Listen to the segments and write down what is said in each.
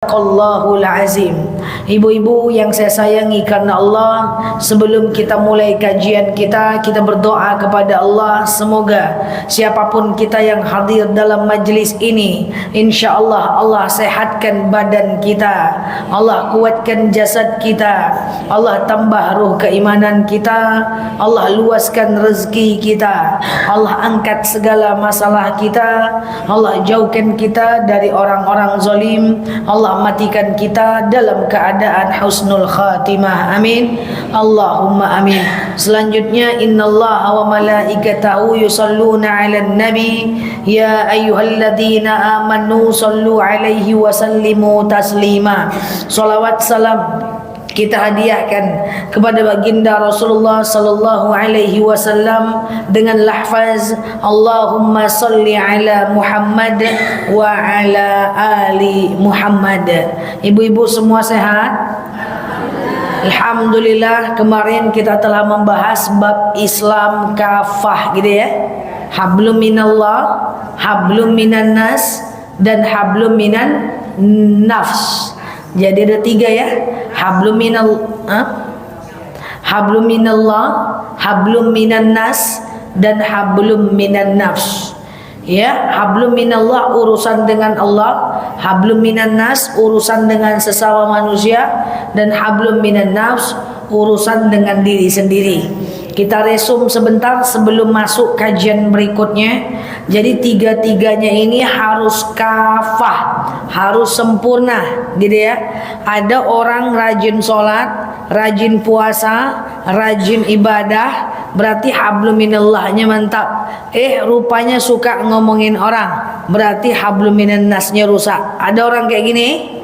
Sadaqallahul azim. Ibu-ibu yang saya sayangi karena Allah, sebelum kita mulai kajian kita berdoa kepada Allah, semoga siapapun kita yang hadir dalam majlis ini, insya-Allah Allah sehatkan badan kita, Allah kuatkan jasad kita, Allah tambah ruh keimanan kita, Allah luaskan rezeki kita, Allah angkat segala masalah kita, Allah jauhkan kita dari orang-orang zalim, Allah matikan kita dalam keadaan husnul khatimah. Amin. Allahumma amin. Selanjutnya, innallaha wa malaikatahu yusalluna 'alan nabi ya ayyuhalladzina amanu sallu 'alaihi wa sallimu taslima. Shalawat salam kita hadiahkan kepada baginda Rasulullah sallallahu alaihi wasallam dengan lafaz Allahumma salli ala Muhammad wa ala ali Muhammad. Ibu-ibu semua sehat? Alhamdulillah. Kemarin kita telah membahas bab Islam kafah gitu ya. Hablum minallah, hablum minan nas, dan hablum minan nafs. Jadi ada 3 ya. Hablum minallah, hablum minan nas, dan hablum minan nafs. Ya, hablum minallah urusan dengan Allah, hablum minan nas urusan dengan sesama manusia, dan hablum minan nafs urusan dengan diri sendiri. Kita resum sebentar sebelum masuk kajian berikutnya. Jadi 3-3-nya ini harus kafah, harus sempurna gitu ya. Ada orang rajin sholat, rajin puasa, rajin ibadah, berarti hablum minallahnya mantap. Rupanya suka ngomongin orang, berarti hablum minan nasnya rusak. Ada orang kayak gini?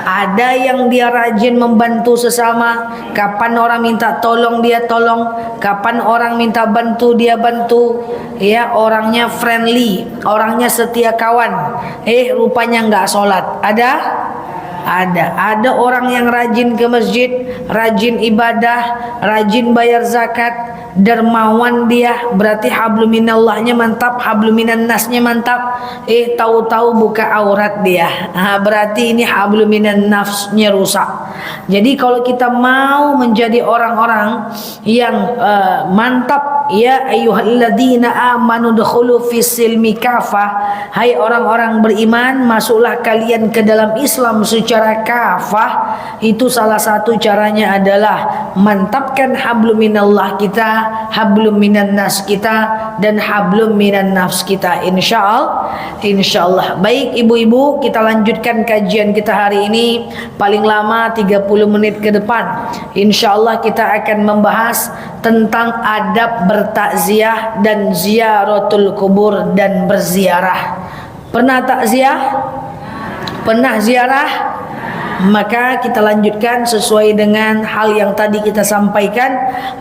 Ada yang dia rajin membantu sesama, kapan orang minta tolong dia tolong, kapan orang minta bantu dia bantu. Ya, orangnya friendly, orangnya setia kawan. Rupanya nggak sholat. Ada orang yang rajin ke masjid, rajin ibadah, rajin bayar zakat, dermawan dia, berarti hablum minallahnya mantap, hablum minan nasnya mantap. Tahu-tahu buka aurat dia, berarti ini hablum minan nafsnya rusak. Jadi kalau kita mau menjadi orang-orang yang mantap, ya ayyuhalladzina amanu dukhulu fis silmi kafah, hai orang-orang beriman, masuklah kalian ke dalam Islam secara kafah. Itu salah satu caranya adalah mantapkan hablum minallah kita, hablum minan nas kita, dan hablum minan nafs kita, insyaallah. Baik ibu-ibu, kita lanjutkan kajian kita hari ini. Paling lama 30 menit ke depan insyaallah kita akan membahas tentang adab bertakziah dan ziaratul kubur dan berziarah. Pernah takziah? Pernah ziarah? Maka kita lanjutkan sesuai dengan hal yang tadi kita sampaikan,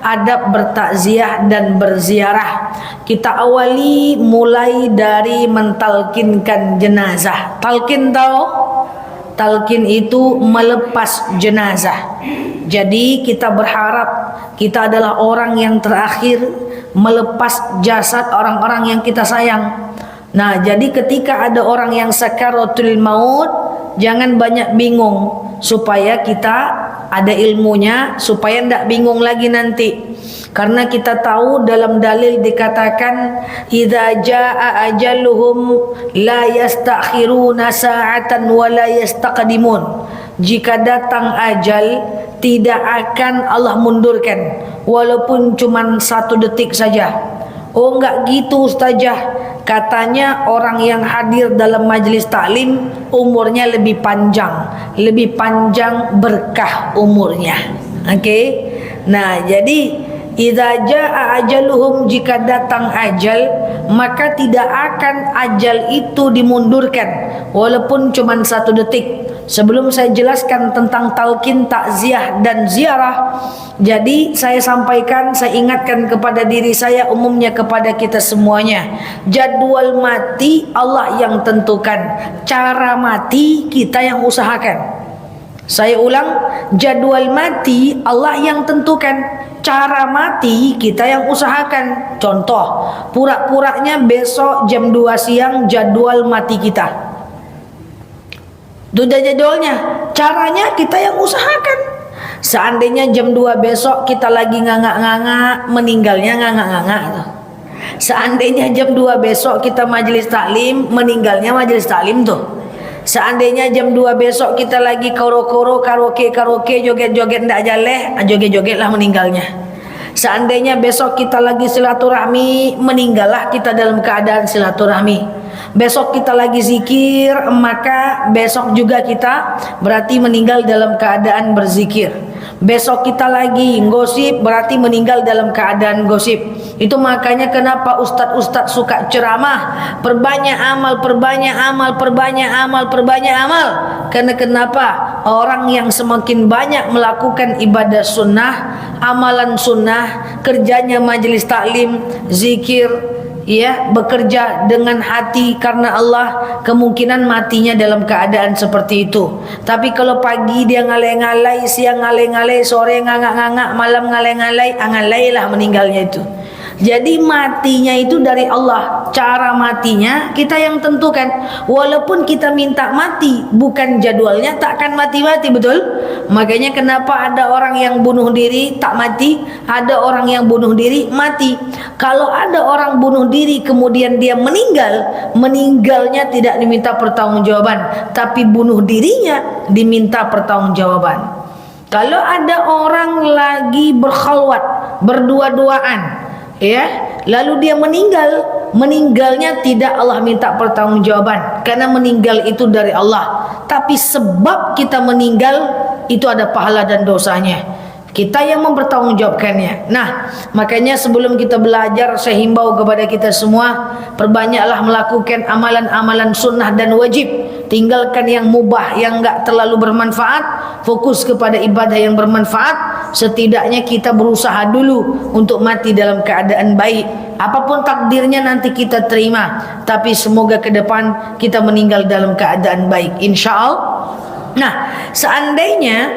adab bertakziah dan berziarah. Kita awali mulai dari mentalkinkan jenazah. Talkin tahu? Talkin itu melepas jenazah. Jadi kita berharap kita adalah orang yang terakhir melepas jasad orang-orang yang kita sayang. Nah, jadi ketika ada orang yang sakaratul maut, jangan banyak bingung, supaya kita ada ilmunya, supaya tidak bingung lagi nanti. Karena kita tahu dalam dalil dikatakan idza jaa ajaluhum la yastakhiruna sa'atan wa la yastaqdimun. Jika datang ajal, tidak akan Allah mundurkan walaupun cuma 1 detik saja. Oh, enggak gitu Ustazah. Katanya orang yang hadir dalam majelis taklim umurnya lebih panjang berkah umurnya. Oke. Nah, jadi idza jaa ajaluhum, jika datang ajal, maka tidak akan ajal itu dimundurkan walaupun cuma 1 detik. Sebelum saya jelaskan tentang talqin, takziah dan ziarah, jadi saya sampaikan, saya ingatkan kepada diri saya, umumnya kepada kita semuanya, jadwal mati Allah yang tentukan, cara mati kita yang usahakan. Saya ulang, jadwal mati Allah yang tentukan, cara mati kita yang usahakan. Contoh, pura-puranya besok jam 2 siang jadwal mati kita. Itu udah jadwalnya. Caranya kita yang usahakan. Seandainya jam 2 besok kita lagi nganga-nganga, meninggalnya nganga-nganga tuh. Seandainya jam 2 besok kita majelis taklim, meninggalnya majelis taklim tuh. Seandainya jam 2 besok kita lagi karo-karo, karaoke, joget-joget ndak jaleh, joget-joget lah meninggalnya. Seandainya besok kita lagi silaturahmi, meninggallah kita dalam keadaan silaturahmi. Besok kita lagi zikir, maka besok juga kita berarti meninggal dalam keadaan berzikir. Besok kita lagi gosip, berarti meninggal dalam keadaan gosip. Itu makanya kenapa ustadz-ustadz suka ceramah, perbanyak amal, perbanyak amal, perbanyak amal, perbanyak amal. Karena kenapa? Orang yang semakin banyak melakukan ibadah sunnah, amalan sunnah, kerjanya majelis taklim, zikir, ya, bekerja dengan hati karena Allah, kemungkinan matinya dalam keadaan seperti itu. Tapi kalau pagi dia ngalai-ngalai, siang ngalai-ngalai, sore ngangak-ngangak, malam ngalai-ngalai, ngalailah meninggalnya itu. Jadi matinya itu dari Allah. Cara matinya kita yang tentukan. Walaupun kita minta mati, bukan jadwalnya takkan mati-mati, betul? Makanya kenapa ada orang yang bunuh diri tak mati, ada orang yang bunuh diri mati. Kalau ada orang bunuh diri kemudian dia meninggal, meninggalnya tidak diminta pertanggungjawaban, tapi bunuh dirinya diminta pertanggungjawaban. Kalau ada orang lagi berkhalwat, berdua-duaan, ya, lalu dia meninggal, meninggalnya tidak Allah minta pertanggungjawaban karena meninggal itu dari Allah, tapi sebab kita meninggal itu ada pahala dan dosanya, kita yang mempertanggungjawabkannya. Nah, makanya sebelum kita belajar, saya himbau kepada kita semua, perbanyaklah melakukan amalan-amalan sunnah dan wajib. Tinggalkan yang mubah, yang enggak terlalu bermanfaat, fokus kepada ibadah yang bermanfaat. Setidaknya kita berusaha dulu untuk mati dalam keadaan baik. Apapun takdirnya nanti kita terima, tapi semoga ke depan kita meninggal dalam keadaan baik, insya Allah. Nah, seandainya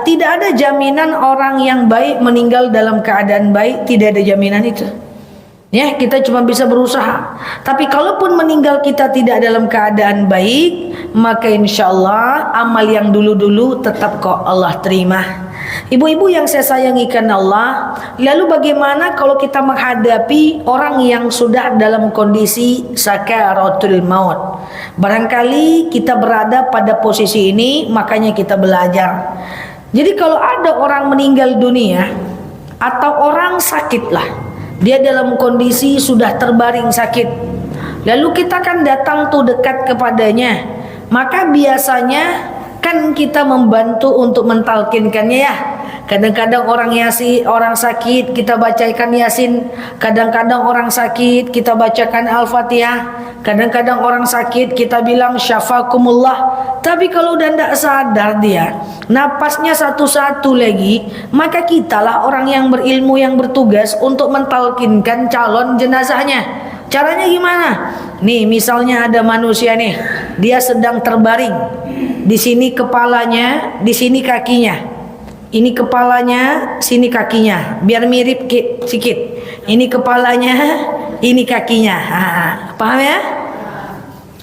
tidak ada jaminan orang yang baik meninggal dalam keadaan baik, tidak ada jaminan itu. Ya, kita cuma bisa berusaha. Tapi kalaupun meninggal kita tidak dalam keadaan baik, maka insya Allah amal yang dulu-dulu tetap kok Allah terima. Ibu-ibu yang saya sayangi karena Allah, lalu bagaimana kalau kita menghadapi orang yang sudah dalam kondisi sakaratul maut? Barangkali kita berada pada posisi ini, makanya kita belajar. Jadi kalau ada orang meninggal dunia atau orang sakit lah, dia dalam kondisi sudah terbaring sakit, lalu kita kan datang tuh dekat kepadanya, maka biasanya kan kita membantu untuk mentalkinkannya ya. Kadang-kadang orang sakit kita bacakan Yasin, kadang-kadang orang sakit kita bacakan Al-Fatihah, kadang-kadang orang sakit kita bilang syafakumullah. Tapi kalau udah tidak sadar dia, napasnya satu-satu lagi, maka kitalah orang yang berilmu yang bertugas untuk mentalkinkan calon jenazahnya. Caranya gimana? Nih, misalnya ada manusia nih, dia sedang terbaring. Di sini kepalanya, di sini kakinya. Ini kepalanya, sini kakinya, biar mirip sedikit. Ini kepalanya, ini kakinya. Paham ya?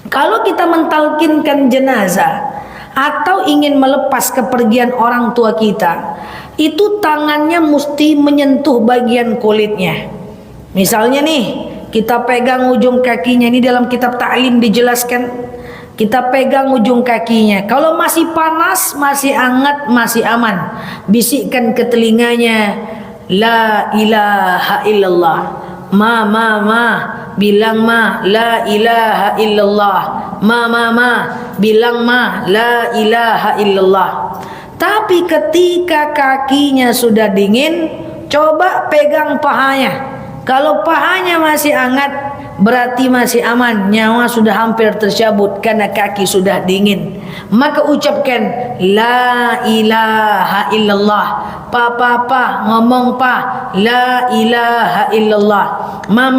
Kalau kita mentalkinkan jenazah atau ingin melepas kepergian orang tua kita, itu tangannya mesti menyentuh bagian kulitnya. Misalnya nih, kita pegang ujung kakinya, ini dalam kitab ta'lim dijelaskan. Kita pegang ujung kakinya. Kalau masih panas, masih hangat, masih aman. Bisikkan ke telinganya, la ilaha illallah. Ma. Bilang ma, la ilaha illallah. Ma. Bilang ma, la ilaha illallah. Tapi ketika kakinya sudah dingin, coba pegang pahanya. Kalau pahanya masih hangat, berarti masih aman, nyawa sudah hampir tercabut karena kaki sudah dingin. Maka ucapkan la ilaha illallah. Pa ngomong pa, la ilaha illallah. Ma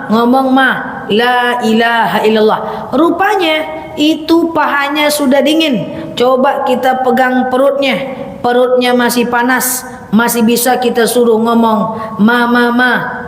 ngomong ma, la ilaha illallah. Rupanya itu pahanya sudah dingin. Coba kita pegang perutnya masih panas, masih bisa kita suruh ngomong ma,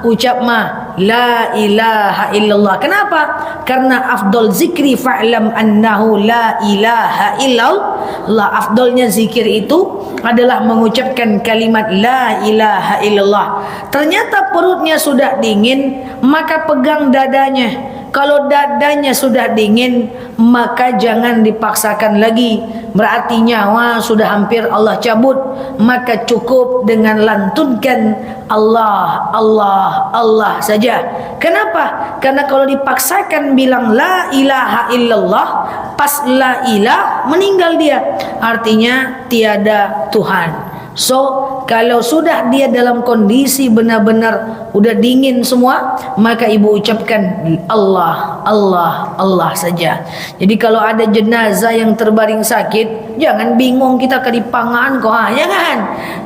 ucap ma, la ilaha illallah. Kenapa? Karena afdol zikri fa'lam annahu la ilaha illallah. Afdolnya zikir itu adalah mengucapkan kalimat la ilaha illallah. Ternyata perutnya sudah dingin, maka pegang dadanya. Kalau dadanya sudah dingin, maka jangan dipaksakan lagi. Berarti nyawa sudah hampir Allah cabut. Maka cukup dengan lantunkan Allah, Allah, Allah saja. Kenapa? Karena kalau dipaksakan bilang la ilaha illallah, pas la ilah meninggal dia. Artinya tiada Tuhan. So, kalau sudah dia dalam kondisi benar-benar udah dingin semua, maka ibu ucapkan Allah, Allah, Allah saja. Jadi kalau ada jenazah yang terbaring sakit, jangan bingung kita kedipangan kok, jangan.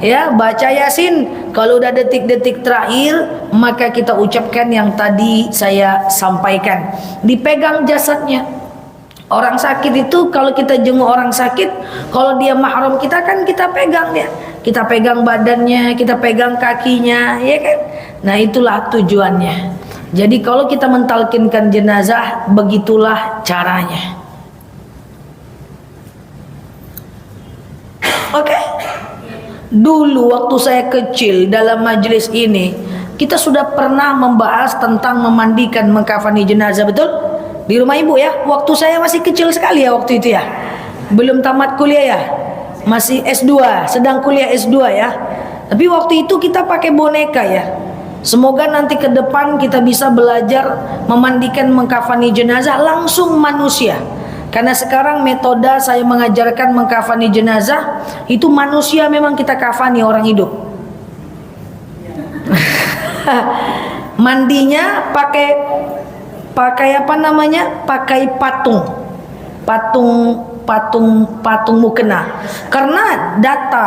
Ya, baca Yasin. Kalau udah detik-detik terakhir, maka kita ucapkan yang tadi saya sampaikan. Dipegang jasadnya. Orang sakit itu kalau kita jenguk orang sakit, kalau dia mahram kita kan kita pegang dia. Kita pegang badannya, kita pegang kakinya, ya kan? Nah, itulah tujuannya. Jadi kalau kita mentalkinkan jenazah, begitulah caranya. Oke? Dulu waktu saya kecil dalam majelis ini, kita sudah pernah membahas tentang memandikan, mengkafani jenazah, betul? Di rumah ibu ya, waktu saya masih kecil sekali ya waktu itu ya. Belum tamat kuliah ya. Masih S2, sedang kuliah S2 ya. Tapi waktu itu kita pakai boneka ya. Semoga nanti ke depan kita bisa belajar memandikan, mengkafani jenazah langsung manusia. Karena sekarang metode saya mengajarkan mengkafani jenazah itu manusia memang kita kafani orang hidup. Mandinya pakai apa namanya? Pakai patung mukena. Karena data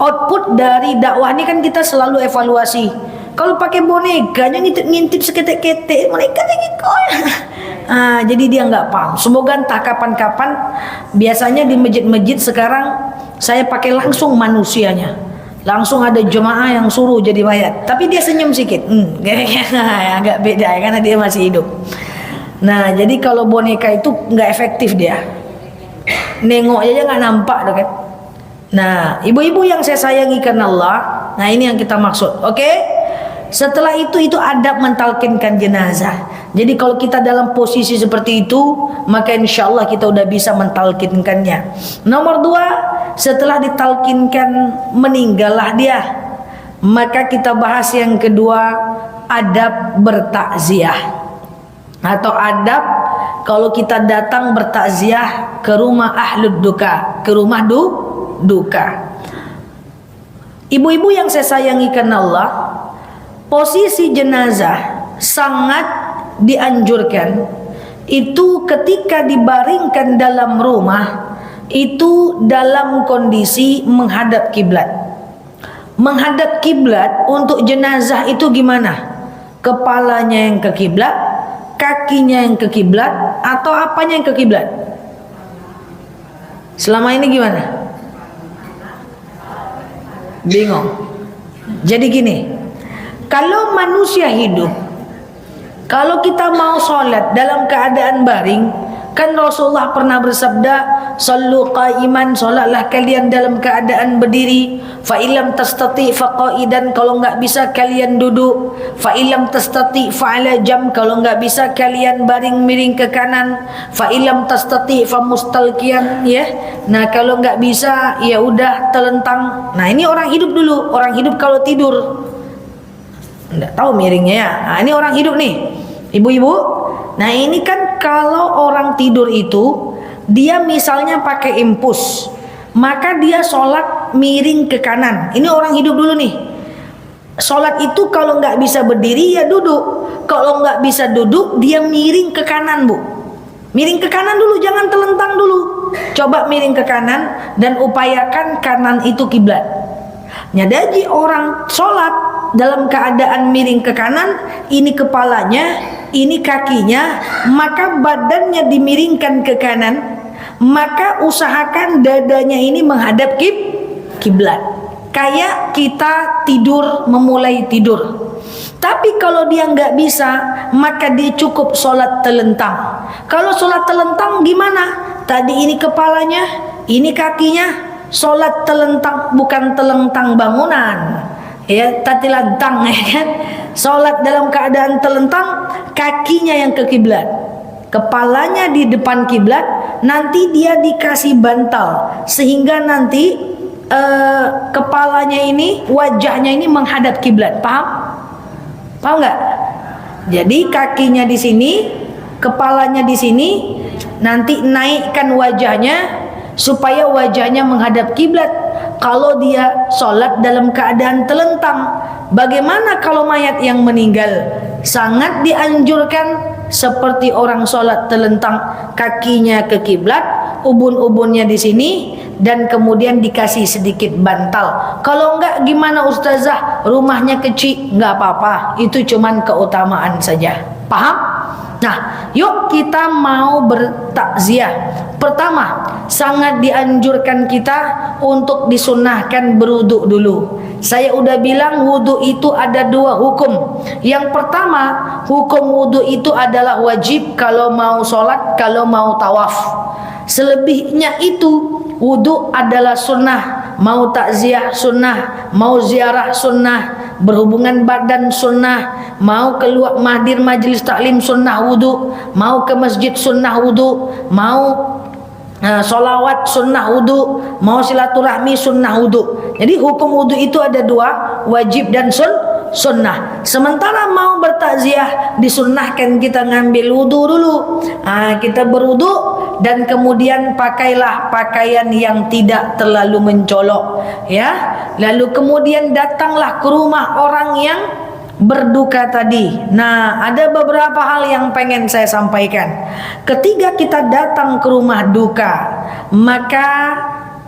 output dari dakwah ini kan kita selalu evaluasi. Kalau pakai bonekanya ngintip seketek-ketek, mereka jadi dia nggak paham. Semoga entah kapan-kapan. Biasanya di masjid-masjid sekarang saya pakai langsung manusianya. Langsung ada jemaah yang suruh jadi mayat, tapi dia senyum sedikit, agak beda ya, karena dia masih hidup. Nah, jadi kalau boneka itu nggak efektif dia, nengok aja nggak nampak, kan? Nah, ibu-ibu yang saya sayangi karena Allah, nah ini yang kita maksud, oke? Setelah itu adab mentalkinkan jenazah. Jadi kalau kita dalam posisi seperti itu, maka insya Allah kita udah bisa mentalkinkannya. Nomor 2, setelah ditalkinkan meninggallah dia, maka kita bahas yang kedua, adab bertakziah atau adab kalau kita datang bertakziah ke rumah ahlud duka, ke rumah duka. Ibu-ibu yang saya sayangi karena Allah, posisi jenazah sangat dianjurkan itu ketika dibaringkan dalam rumah itu dalam kondisi menghadap kiblat. Menghadap kiblat untuk jenazah itu gimana? Kepalanya yang ke kiblat, kakinya yang ke kiblat, atau apanya yang ke kiblat? Selama ini gimana? Bingung. Jadi gini, kalau manusia hidup, kalau kita mau sholat dalam keadaan baring, kan Rasulullah pernah bersabda, "Shallu qa'iman", sholatlah kalian dalam keadaan berdiri. Fa illam tastati fa qa'idan, kalau enggak bisa kalian duduk. Fa illam tastati fa ala jam, kalau enggak bisa kalian baring miring ke kanan. Fa illam tastati fa mustalqiyan, ya. Nah, kalau enggak bisa ya udah telentang. Nah, ini orang hidup dulu. Orang hidup kalau tidur enggak tahu miringnya ya. Nah, ini orang hidup nih, ibu-ibu. Nah, ini kan kalau orang tidur itu dia misalnya pakai impus, maka dia sholat miring ke kanan. Ini orang hidup dulu nih. Sholat itu kalau nggak bisa berdiri ya duduk. Kalau nggak bisa duduk dia miring ke kanan, bu. Miring ke kanan dulu, jangan telentang dulu. Coba miring ke kanan dan upayakan kanan itu kiblat. Nyadaji orang sholat dalam keadaan miring ke kanan, ini kepalanya, ini kakinya, maka badannya dimiringkan ke kanan, maka usahakan dadanya ini menghadap kiblat. Kayak kita tidur, memulai tidur. Tapi kalau dia nggak bisa, maka dia cukup sholat telentang. Kalau sholat telentang gimana? Tadi ini kepalanya, ini kakinya, sholat telentang, bukan telentang bangunan. Ya, tatilantang, ya kan? Sholat dalam keadaan telentang, kakinya yang ke kiblat, kepalanya di depan kiblat. Nanti dia dikasih bantal sehingga nanti kepalanya ini, wajahnya ini menghadap kiblat. Paham? Paham nggak? Jadi kakinya di sini, kepalanya di sini, nanti naikkan wajahnya supaya wajahnya menghadap kiblat. Kalau dia sholat dalam keadaan telentang, bagaimana kalau mayat yang meninggal? Sangat dianjurkan seperti orang sholat telentang, kakinya ke kiblat, ubun-ubunnya di sini, dan kemudian dikasih sedikit bantal. Kalau enggak gimana ustazah? Rumahnya kecil, enggak apa-apa. Itu cuman keutamaan saja. Paham? Nah, yuk kita mau bertakziah. Pertama, sangat dianjurkan kita untuk disunahkan berwudu dulu. Saya udah bilang wudu itu ada dua hukum. Yang pertama, hukum wudu itu adalah wajib kalau mau sholat, kalau mau tawaf. Selebihnya itu wudu adalah sunnah. Mau takziah sunnah, mau ziarah sunnah, berhubungan badan sunnah, mau keluar mahdir majlis taklim sunnah wudu, mau ke masjid sunnah wudu, mau solawat sunnah wudu, mau silaturahmi sunnah wudu. Jadi hukum wudu itu ada dua, wajib dan sunnah. Sementara mau bertakziah disunnahkan kita ngambil wudu dulu. Kita berwudu dan kemudian pakailah pakaian yang tidak terlalu mencolok, ya. Lalu kemudian datanglah ke rumah orang yang berduka tadi. Nah, ada beberapa hal yang pengen saya sampaikan. Ketika kita datang ke rumah duka, maka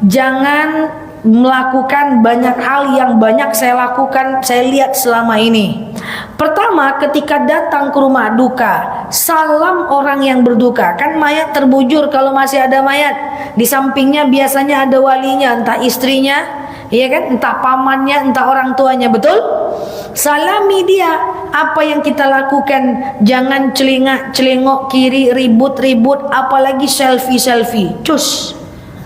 jangan melakukan banyak hal yang banyak saya lakukan, saya lihat selama ini. Pertama, ketika datang ke rumah duka, salam orang yang berduka. Kan mayat terbujur, kalau masih ada mayat di sampingnya biasanya ada walinya, entah istrinya, ya kan, entah pamannya, entah orang tuanya, betul? Salami dia. Apa yang kita lakukan, jangan celingak-celingok kiri, ribut-ribut, apalagi selfie-selfie. Cus,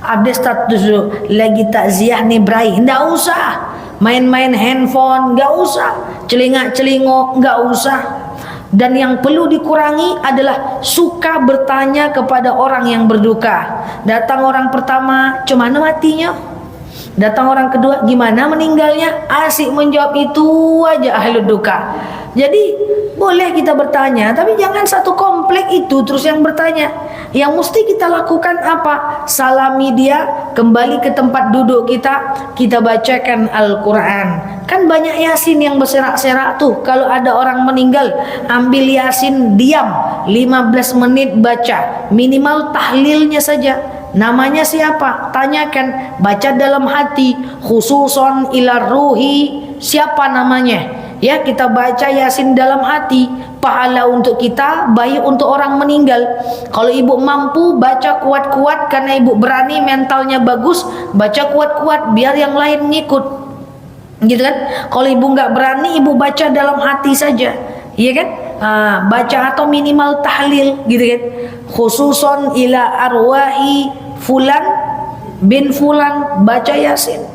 update status dulu, lagi takziah nih bray. Nggak usah main-main handphone, nggak usah celingak-celingok, nggak usah. Dan yang perlu dikurangi adalah suka bertanya kepada orang yang berduka. Datang orang pertama, cuman matinya. Datang orang kedua, gimana meninggalnya? Asik menjawab itu aja ahli duka. Jadi boleh kita bertanya, tapi jangan satu komplek itu terus yang bertanya. Yang mesti kita lakukan apa? Salami dia, kembali ke tempat duduk kita bacakan Al-Quran. Kan banyak Yasin yang berserak-serak tuh. Kalau ada orang meninggal, ambil Yasin, diam 15 menit baca, minimal tahlilnya saja. Namanya siapa? Tanyakan, baca dalam hati, khususon ila ruhi, siapa namanya? Ya, kita baca Yasin dalam hati, pahala untuk kita, baik untuk orang meninggal. Kalau ibu mampu, baca kuat-kuat karena ibu berani, mentalnya bagus, baca kuat-kuat biar yang lain ngikut, gitu kan? Kalau ibu nggak berani, ibu baca dalam hati saja, iya kan? Baca atau minimal tahlil, gitu kan? Khususon ila arwahi fulan bin fulan, baca Yasin.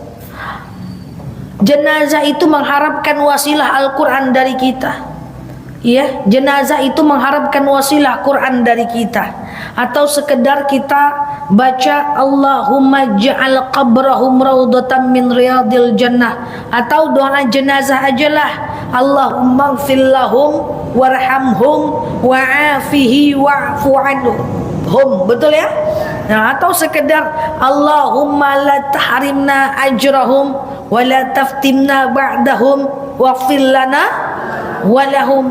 Jenazah itu mengharapkan wasilah Al-Quran dari kita, ya. Jenazah itu mengharapkan wasilah Quran dari kita. Atau sekedar kita baca Allahumma ja'al qabrahum raudatan min riyadil jannah. Atau doa jenazah ajalah, Allahumma ighfir lahum warhamhum wa'afihi wa'fu anhum, betul ya? Nah, atau sekedar Allahumma la tahrimna ajrahum wa la taftimna ba'dahum waghfir lana walahum.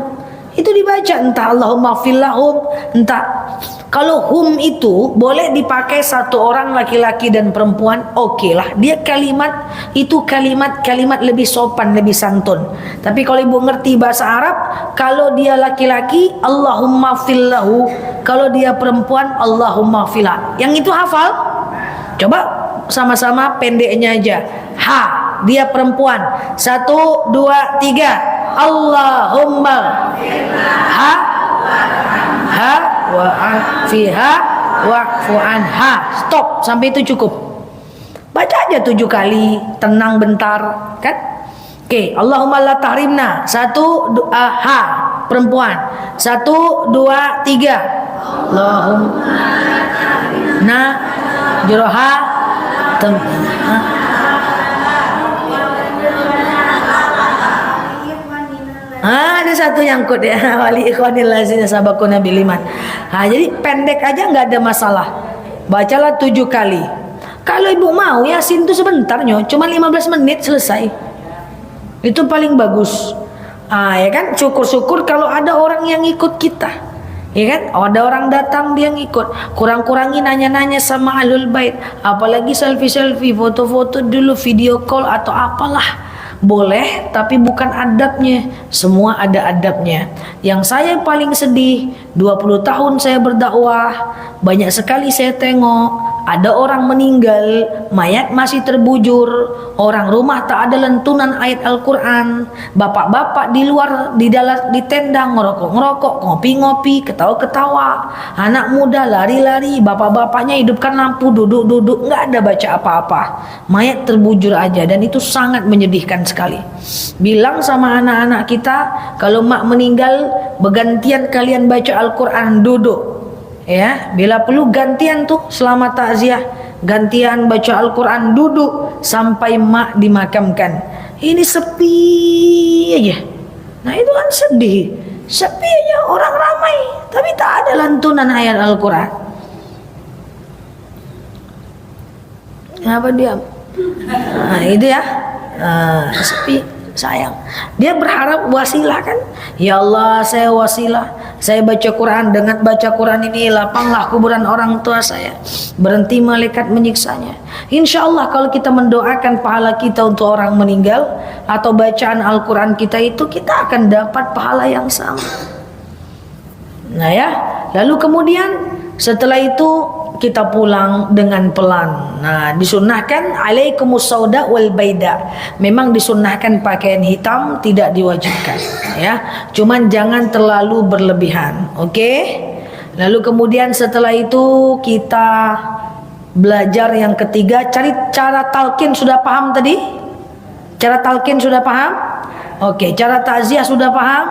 Itu dibaca, entah Allahumma ighfir lahum, entah. Kalau hum itu boleh dipakai satu orang laki-laki dan perempuan, oke lah. Dia kalimat itu kalimat lebih sopan, lebih santun. Tapi kalau ibu ngerti bahasa Arab, kalau dia laki-laki Allahumma ighfir lahu, kalau dia perempuan Allahumma ighfir laha. Yang itu hafal? Coba sama-sama pendeknya aja. Ha, dia perempuan. 1, 2, 3. Allahumma ha ha wa'afiha wa'fu anha. Stop, sampai itu cukup. Baca aja 7 kali, tenang bentar, kan? Oke, Allahumma la tahrimna. 1 2 ha perempuan. 1 2 3. Allahumma na juroha ada satu nyangkut ya, wali ikhwanil lazina sabaquna bil iman. Jadi pendek aja nggak ada masalah. Bacalah 7 kali. Kalau ibu mau Yasin itu sebentar cuma 15 menit selesai. Itu paling bagus. Ya kan, syukur-syukur kalau ada orang yang ikut kita. Ya kan, ada orang datang dia ngikut. Kurang-kurangi nanya-nanya sama ahlul bait. Apalagi selfie-selfie, foto-foto dulu, video call atau apalah. Boleh, tapi bukan adabnya. Semua ada adabnya. Yang saya paling sedih, 20 tahun saya berdakwah, banyak sekali saya tengok ada orang meninggal, mayat masih terbujur, orang rumah tak ada lantunan ayat Al-Quran, bapak-bapak di luar di dalam di tenda ngerokok-ngerokok, ngopi-ngopi, ketawa-ketawa, anak muda lari-lari, bapak-bapaknya hidupkan lampu, duduk-duduk, nggak ada baca apa-apa, mayat terbujur aja. Dan itu sangat menyedihkan sekali. Bilang sama anak-anak kita, kalau mak meninggal bergantian kalian baca Al-Quran, duduk ya, bila perlu gantian tuh selama takziah, gantian baca Al-Quran, duduk sampai mak dimakamkan. Ini sepi aja. Nah itu kan sedih, sepi aja, orang ramai tapi tak ada lantunan ayat Al-Quran. Kenapa diam? Nah itu ya, sepi. Sayang, dia berharap wasilah kan. Ya Allah, saya wasilah, saya baca Quran, dengan baca Quran ini lapanglah kuburan orang tua saya, berhenti malaikat menyiksanya. Insya Allah kalau kita mendoakan pahala kita untuk orang meninggal atau bacaan Al-Quran kita itu, kita akan dapat pahala yang sama. Nah ya, lalu kemudian setelah itu kita pulang dengan pelan. Nah, disunnahkan alaikumus sauda wal baida. Memang disunnahkan pakaian hitam, tidak diwajibkan ya. Cuman jangan terlalu berlebihan. Oke? Lalu kemudian setelah itu kita belajar yang ketiga, cari cara talqin. Sudah paham tadi? Cara talqin sudah paham? Oke, cara takziah sudah paham?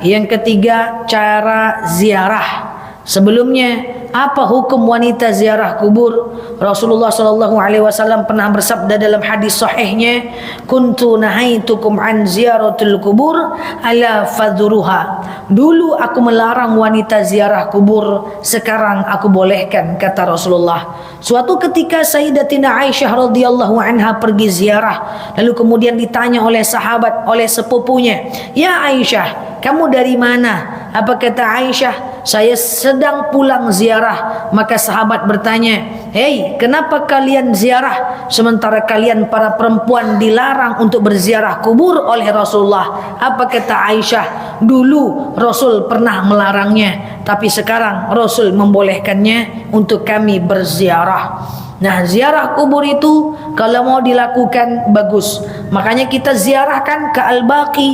Yang ketiga, cara ziarah. Sebelumnya, apa hukum wanita ziarah kubur? Rasulullah SAW pernah bersabda dalam hadis sahihnya, kuntu nahaitukum an ziyaratul kubur ala fadzuruha. Dulu aku melarang wanita ziarah kubur, sekarang aku bolehkan, kata Rasulullah. Suatu ketika Sayyidatina Aisyah radhiyallahu anha pergi ziarah, lalu kemudian ditanya oleh sahabat, oleh sepupunya, "Ya Aisyah, kamu dari mana?" Apa kata Aisyah? "Saya sedang pulang ziarah." Maka sahabat bertanya, "Hei, kenapa kalian ziarah sementara kalian para perempuan dilarang untuk berziarah kubur oleh Rasulullah?" Apa kata Aisyah? "Dulu Rasul pernah melarangnya, tapi sekarang Rasul membolehkannya untuk kami berziarah." Nah, ziarah kubur itu kalau mau dilakukan bagus. Makanya kita ziarahkan ke Al-Baqi,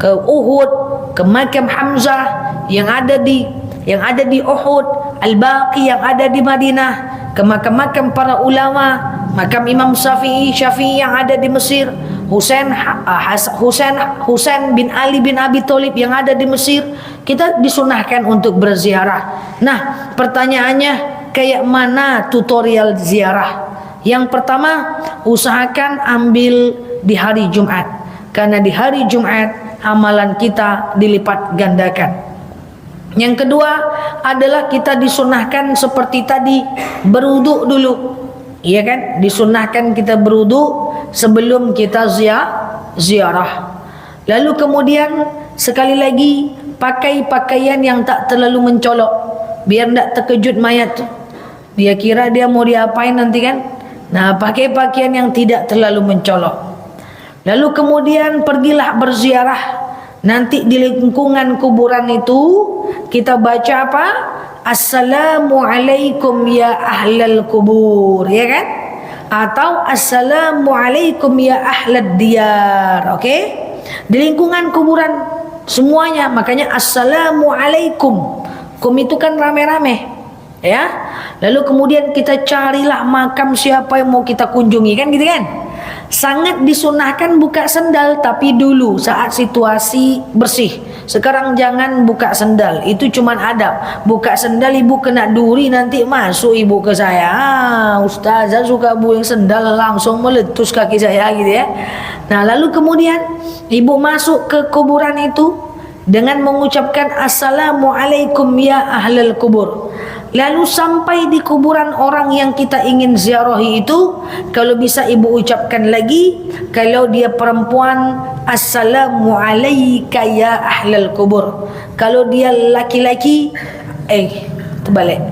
ke Uhud, ke makam Hamzah yang ada di Uhud, Al-Baqi yang ada di Madinah, ke makam-makam para ulama, makam Imam Syafi'i yang ada di Mesir, Husain bin Ali bin Abi Thalib yang ada di Mesir. Kita disunahkan untuk berziarah. Nah, pertanyaannya, kayak mana tutorial ziarah? Yang pertama, usahakan ambil di hari Jumat, karena di hari Jumat amalan kita dilipat gandakan. Yang kedua adalah kita disunahkan seperti tadi, berwudu dulu. Iya kan? Disunahkan kita berwudu sebelum kita ziarah. Lalu kemudian sekali lagi pakai pakaian yang tak terlalu mencolok, biar tak terkejut mayat tu. Dia kira dia mau diapain nanti kan? Nah, pakai pakaian yang tidak terlalu mencolok. Lalu kemudian pergilah berziarah. Nanti di lingkungan kuburan itu kita baca apa? Assalamualaikum ya ahlal kubur, ya kan? Atau Assalamualaikum ya ahlad diyar. Oke? di lingkungan kuburan semuanya. Makanya assalamualaikum, kum itu kan rame-rame, ya. Lalu kemudian kita carilah makam siapa yang mau kita kunjungi, kan gitu kan. Sangat disunahkan buka sendal, tapi dulu saat situasi bersih. Sekarang jangan buka sendal, itu cuman adab. Buka sendal ibu kena duri, nanti masuk ibu ke saya, ustazah suka buang sendal langsung meletus kaki saya gitu ya. Nah lalu kemudian ibu masuk ke kuburan itu dengan mengucapkan assalamualaikum ya ahlal kubur. Lalu sampai di kuburan orang yang kita ingin ziarahi itu, kalau bisa ibu ucapkan lagi, kalau dia perempuan assalamualaikum ya ahlal kubur. Kalau dia laki-laki terbalik.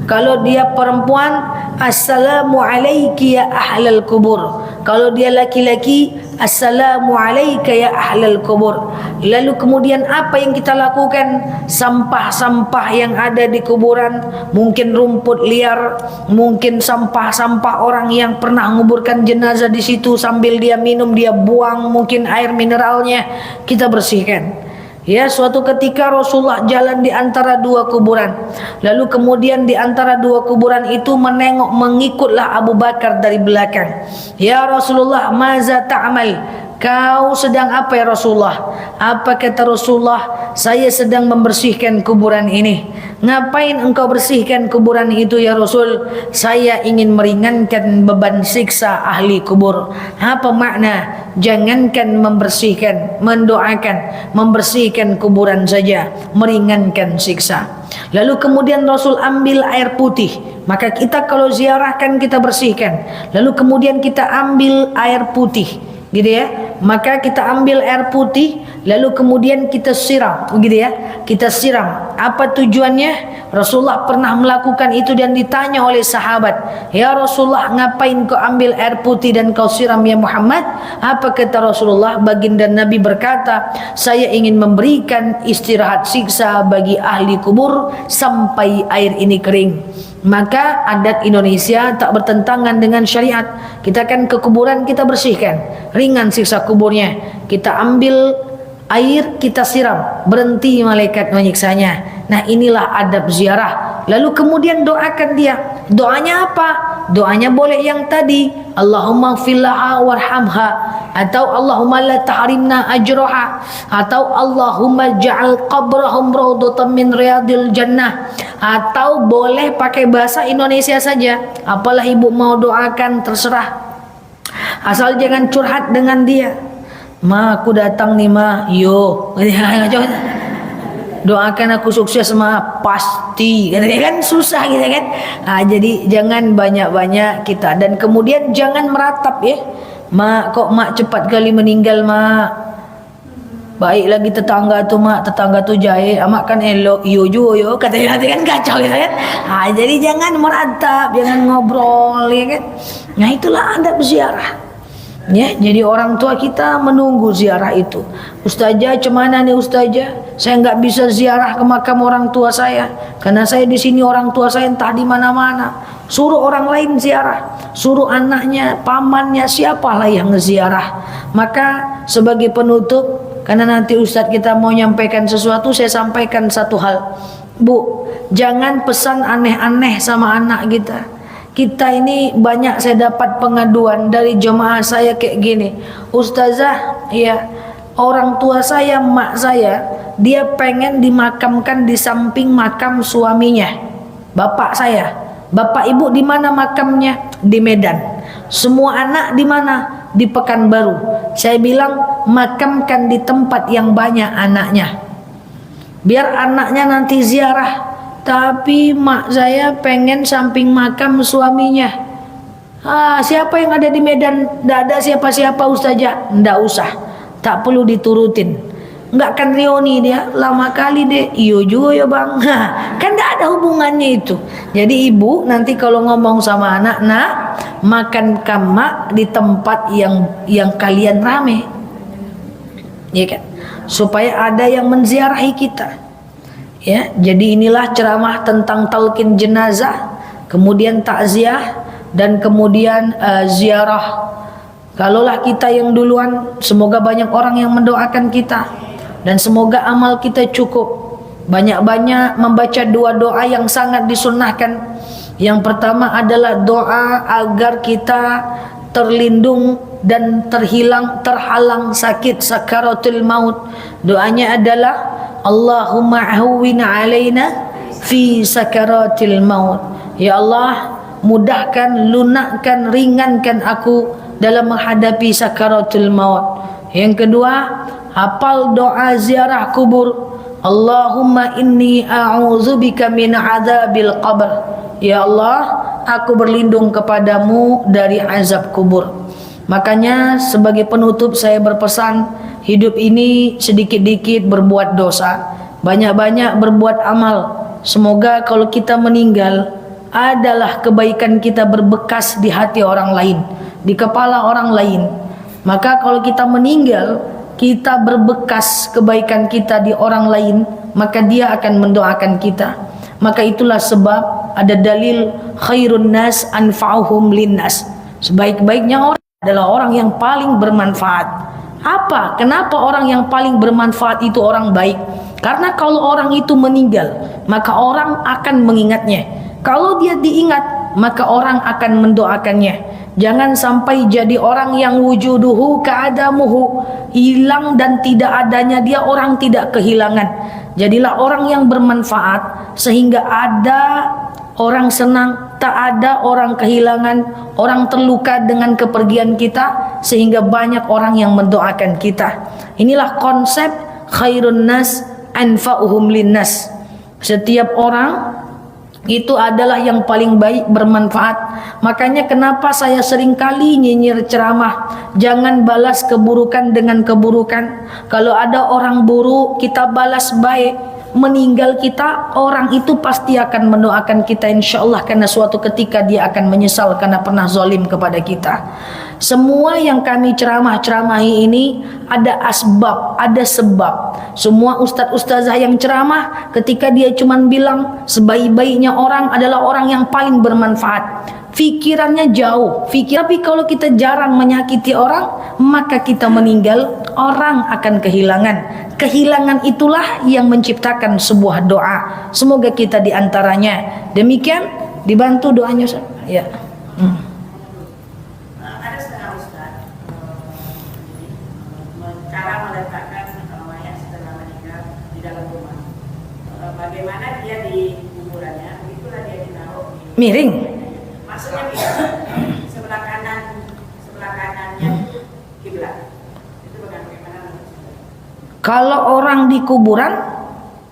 Kalau dia perempuan assalamualaikum ya ahlal kubur. Kalau dia laki-laki assalamualaikum ya ahlal kubur. Lalu kemudian apa yang kita lakukan? Sampah-sampah yang ada di kuburan, mungkin rumput liar, mungkin sampah-sampah orang yang pernah menguburkan jenazah di situ, sambil dia minum dia buang mungkin air mineralnya, kita bersihkan. Ya, suatu ketika Rasulullah jalan di antara dua kuburan. Lalu kemudian di antara dua kuburan itu mengikutlah Abu Bakar dari belakang. Ya Rasulullah, maza ta'mal? Kau sedang apa ya Rasulullah? Apa kata Rasulullah? Saya sedang membersihkan kuburan ini. Ngapain engkau bersihkan kuburan itu ya Rasul? Saya ingin meringankan beban siksa ahli kubur. Apa makna? Jangankan membersihkan, mendoakan, membersihkan kuburan saja, meringankan siksa. Lalu kemudian Rasul ambil air putih. Maka kita kalau ziarah kan kita bersihkan. Lalu kemudian kita ambil air putih, gitu ya. Maka kita ambil air putih, lalu kemudian kita siram, begitu ya. Kita siram. Apa tujuannya? Rasulullah pernah melakukan itu dan ditanya oleh sahabat, ya Rasulullah, ngapain kau ambil air putih dan kau siram ya Muhammad? Apa kata Rasulullah? Baginda Nabi berkata, saya ingin memberikan istirahat siksa bagi ahli kubur sampai air ini kering. Maka adat Indonesia tak bertentangan dengan syariat. Kita kan ke kuburan kita bersihkan, ringan siksa kuburnya. Kita ambil air, kita siram, berhenti malaikat menyiksanya. Nah inilah adab ziarah. Lalu kemudian doakan dia. Doanya apa? Doanya boleh yang tadi, Allahumma gfirlaha warhamha, atau Allahumma la tahrimna ajraha, atau Allahumma ja'al qabrahum rawdatan min riyadil jannah, atau boleh pakai bahasa Indonesia saja. Apalah ibu mau doakan terserah, asal jangan curhat dengan dia. Ma aku datang nih ma, yo doakan aku sukses ma, pasti kan susah gitu kan. Nah, jadi jangan banyak-banyak kita, dan kemudian jangan meratap ya, mak kok mak cepat kali meninggal mak, baik lagi tetangga tuh mak, tetangga tuh jahe amak kan elok, yo yo katanya kan kacau gitu kan. Nah, jadi jangan meratap, jangan ngobrol ya kan. Nah itulah adab ziarah. Ya, jadi orang tua kita menunggu ziarah itu. Ustazah, cemana nih ustazah? Saya nggak bisa ziarah ke makam orang tua saya karena saya di sini, orang tua saya entah di mana-mana. Suruh orang lain ziarah, suruh anaknya, pamannya, siapalah yang ngeziarah. Maka sebagai penutup, karena nanti ustadz kita mau nyampaikan sesuatu, saya sampaikan satu hal. Bu, jangan pesan aneh-aneh sama anak kita. Kita ini banyak saya dapat pengaduan dari jemaah saya kayak gini, ustazah, ya orang tua saya, mak saya, dia pengen dimakamkan di samping makam suaminya, bapak saya. Bapak ibu di mana makamnya? Di Medan. Semua anak di mana? Di Pekanbaru. Saya bilang makamkan di tempat yang banyak anaknya, biar anaknya nanti ziarah. Tapi mak saya pengen samping makam suaminya. Siapa yang ada di Medan? Nggak ada siapa-siapa ustazah. Nggak usah, tak perlu diturutin. Nggak kan reuni dia lama kali deh. Iyo juga ya bang. Kan nggak ada hubungannya itu. Jadi ibu nanti kalau ngomong sama anak, nak makan kamak di tempat yang kalian rame, ya kan? Supaya ada yang menziarahi kita. Ya, jadi inilah ceramah tentang talqin jenazah, kemudian takziah, dan kemudian ziarah Kalaulah kita yang duluan, semoga banyak orang yang mendoakan kita, dan semoga amal kita cukup. Banyak-banyak membaca dua doa yang sangat disunnahkan. Yang pertama adalah doa agar kita terlindung dan terhalang sakit sakaratul maut. Doanya adalah Allahumma ahwin alaina fi sakaratil maut. Ya Allah, mudahkan, lunakkan, ringankan aku dalam menghadapi sakaratul maut. Yang kedua, hafal doa ziarah kubur. Allahumma inni a'udzubika min adzabil qabr. Ya Allah, aku berlindung kepadamu dari azab kubur. Makanya sebagai penutup saya berpesan, hidup ini sedikit-dikit berbuat dosa, banyak-banyak berbuat amal. Semoga kalau kita meninggal adalah kebaikan kita berbekas di hati orang lain, di kepala orang lain. Maka kalau kita meninggal, kita berbekas kebaikan kita di orang lain, maka dia akan mendoakan kita. Maka itulah sebab ada dalil khairun nas anfa'uhum linnas. Sebaik-baiknya orang adalah orang yang paling bermanfaat. Apa? Kenapa orang yang paling bermanfaat itu orang baik? Karena kalau orang itu meninggal, maka orang akan mengingatnya. Kalau dia diingat, maka orang akan mendoakannya. Jangan sampai jadi orang yang wujuduhu ka'adamuhu, hilang dan tidak adanya dia, orang tidak kehilangan. Jadilah orang yang bermanfaat sehingga ada orang senang, tak ada orang kehilangan, orang terluka dengan kepergian kita, sehingga banyak orang yang mendoakan kita. Inilah konsep khairun nas anfa'uhum linnas. Setiap orang itu adalah yang paling baik, bermanfaat. Makanya kenapa saya seringkali nyinyir ceramah, jangan balas keburukan dengan keburukan. Kalau ada orang buruk, kita balas baik. Meninggal kita, orang itu pasti akan mendoakan kita insyaallah, karena suatu ketika dia akan menyesal karena pernah zalim kepada kita. Semua yang kami ceramah-ceramahi ini ada asbab, ada sebab. Semua ustadz-ustazah yang ceramah, ketika dia cuma bilang sebaik-baiknya orang adalah orang yang paling bermanfaat, pikirannya jauh. Tapi kalau kita jarang menyakiti orang, maka kita meninggal, orang akan kehilangan. Kehilangan itulah yang menciptakan sebuah doa. Semoga kita diantaranya. Demikian, dibantu doanya. Ya. Ada setengah ustaz cara meletakkan mayat setelah meninggal di dalam rumah. Bagaimana dia di kuburannya, begitulah dia ditaruh di Miring. Maksudnya sebelah kanannya kiblat. Itu bagaimana? Kalau orang di kuburan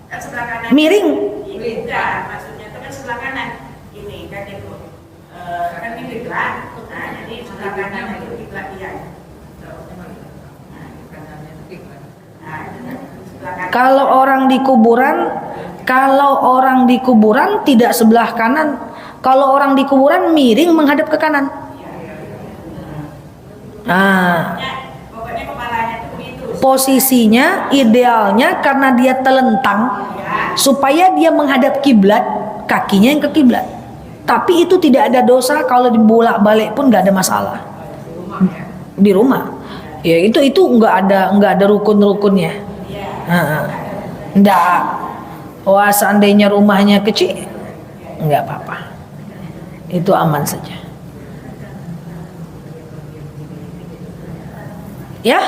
Kan sebelah kanan miring. Ini enggak, maksudnya itu kan sebelah kanan. Ini kan itu kan ini kiblat. Nah, jadi sebelah kanan itu kiblat dia. Nah, sebelah kanan. Kalau orang di kuburan tidak sebelah kanan. Kalau orang di kuburan miring menghadap ke kanan. Nah, Pokoknya kepalanya itu begitu. posisinya idealnya karena dia telentang supaya dia menghadap kiblat, kakinya yang ke kiblat. Tapi itu tidak ada dosa, kalau dibolak-balik pun nggak ada masalah. Di rumah. Ya itu nggak ada rukun-rukunnya. Nggak. Wah, seandainya rumahnya kecil, nggak apa-apa. Itu aman saja. Ya.